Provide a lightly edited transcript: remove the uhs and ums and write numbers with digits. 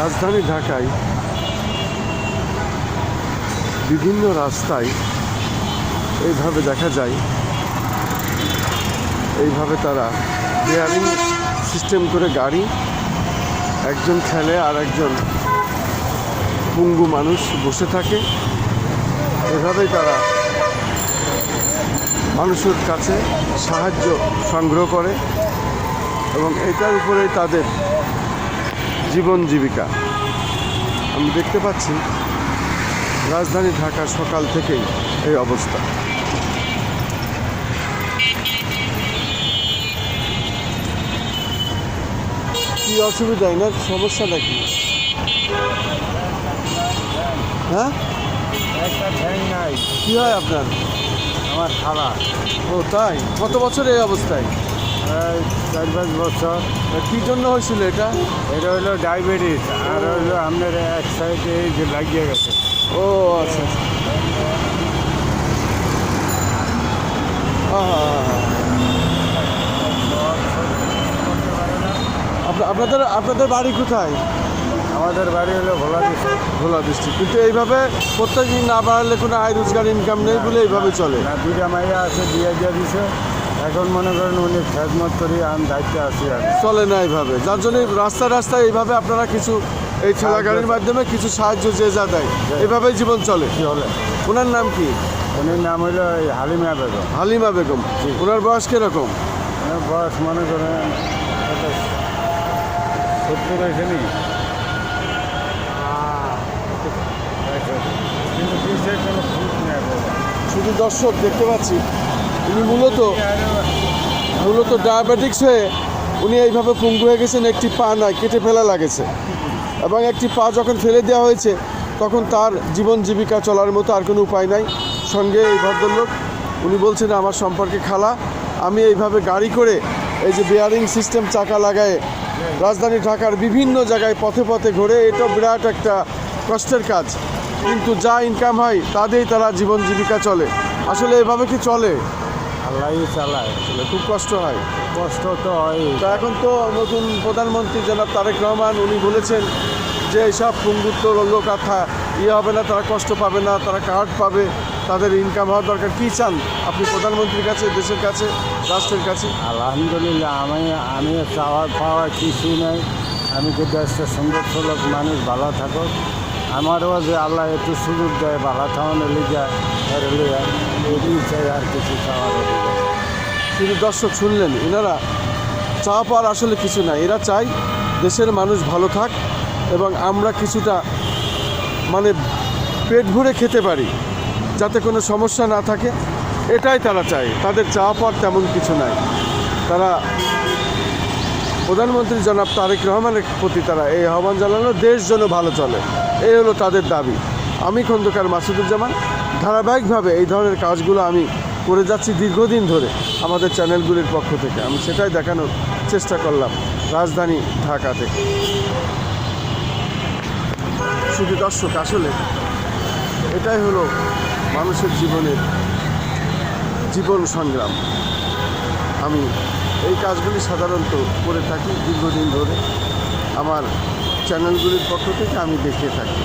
রাজধানী ঢাকায় বিভিন্ন রাস্তায় এইভাবে দেখা যায়, এইভাবে তারা বেয়ারিং সিস্টেম করে গাড়ি একজন ঠেলে আর একজন পঙ্গু মানুষ বসে থাকে। এভাবেই তারা মানুষের কাছে সাহায্য সংগ্রহ করে এবং এটার উপরেই তাদের জীবন জীবিকা। আমি দেখতে পাচ্ছি রাজধানী ঢাকা সকাল থেকেই এই অবস্থা। কি অসুবিধা, না সমস্যা নাকি? হ্যাঁ, একটা ঠ্যাং নাই। কি হয় আপনার? আমার খালা। ও তাই? কত বছর এই অবস্থায়? 4-5 বছর। কি জন্য হয়েছিল এটা? এটা হলো ডায়াবেটিস, আর হলো আপনার এক সাইডে এই যে লাগিয়ে গেছে। ও আচ্ছা আচ্ছা। আপনাদের বাড়ি কোথায়? আমাদের বাড়ি হলো ভোলা ডিস্ট্রিক্ট। ভোলা ডিস্ট্রিক্ট। কিন্তু এইভাবে প্রত্যেকদিন না বাড়ালে কোনো আয় রোজগার ইনকাম নেই বলে এইভাবে চলে না, 2টা মাইয়া আছে, বিয়ে দিয়ে দিছে। এখন মনে করেন উনি খেদমত করি, আমি দায়িত্বে আছি আর চলে না এইভাবে, যার জন্য রাস্তায় রাস্তায় এইভাবে আপনারা কিছু এই ঠেলা গাড়ির মাধ্যমে কিছু সাহায্য যে যা দেয়, এভাবেই জীবন চলে। কি হলে। ওনার নাম কি? উনির নাম হলো হালিমা বেগম। হালিমা বেগম। ওনার বয়স কিরকম? ওনার বয়স মনে করেন 70 হয়েছে নি। কিন্তু পিছিয়ে কোনো খুঁজ নেই বাবা। শুধু দর্শক দেখতে পাচ্ছি উনি মূলত ডায়াবেটিক্স হয়ে উনি এইভাবে পঙ্গু হয়ে গেছেন। একটি পা নাই, কেটে ফেলা লাগেছে এবং একটি পা যখন ফেলে দেওয়া হয়েছে তখন তার জীবন জীবিকা চলার মতো আর কোনো উপায় নাই। সঙ্গে এই ভদ্রলোক, উনি বলছেন আমার সম্পর্কে খালা, আমি এইভাবে গাড়ি করে এই যে বেয়ারিং সিস্টেম চাকা লাগায় রাজধানী ঢাকার বিভিন্ন জায়গায় পথে পথে ঘুরে, এটা বিরাট একটা কষ্টের কাজ, কিন্তু যা ইনকাম হয় তাতেই তারা জীবন জীবিকা চলে। আসলে এভাবে কি চলে? আল্লাহই চালায়। আসলে খুব কষ্ট হয়। কষ্ট তো হয়। তা এখন তো নতুন প্রধানমন্ত্রী জনাব তারেক রহমান, উনি বলেছেন যে এইসব পঙ্গুত্ব লোক হবে না, তারা কষ্ট পাবে না, তারা কার্ড পাবে, তাদের ইনকাম হওয়ার দরকার। কী চান আপনি প্রধানমন্ত্রীর কাছে, দেশের কাছে, রাষ্ট্রের কাছে? আলহামদুলিল্লাহ, আমি চাওয়ার পাওয়ার কিছুই নাই। আমি যে দেশটা সুন্দর সুলভ মানুষ ভালো থাকুক, আমারও যে আল্লাহ একটু সুযোগ দেয় ভালো থাকানো লিগা এটাই চাই, আর কিছু চাওয়ার। কিন্তু দর্শক শুনলেন, এনারা চাওয়া পাওয়ার আসলে কিছু নাই। এরা চায় দেশের মানুষ ভালো থাক এবং আমরা কিছুটা মানে পেট ভরে খেতে পারি, যাতে কোনো সমস্যা না থাকে, এটাই তারা চায়। তাদের চাওয়া পাওয়ার তেমন কিছু নাই। তারা প্রধানমন্ত্রী জনাব তারেক রহমানের প্রতি তারা এই আহ্বান জানানো, দেশ যেন ভালো চলে, এই হলো তাদের দাবি। আমি খন্দকার মাসুদুজ্জামান, ধারাবাহিকভাবে এই ধরনের কাজগুলো আমি করে যাচ্ছি দীর্ঘদিন ধরে আমাদের চ্যানেলগুলির পক্ষ থেকে। আমি সেটাই দেখানোর চেষ্টা করলাম রাজধানী ঢাকা থেকে। শুধু দর্শক, আসলে এটাই হলো মানুষের জীবনের জীবন সংগ্রাম। আমি এই কাজগুলি সাধারণত করে থাকি দীর্ঘদিন ধরে, আমার চ্যানেলগুলির পক্ষ থেকে আমি দেখিয়ে থাকি।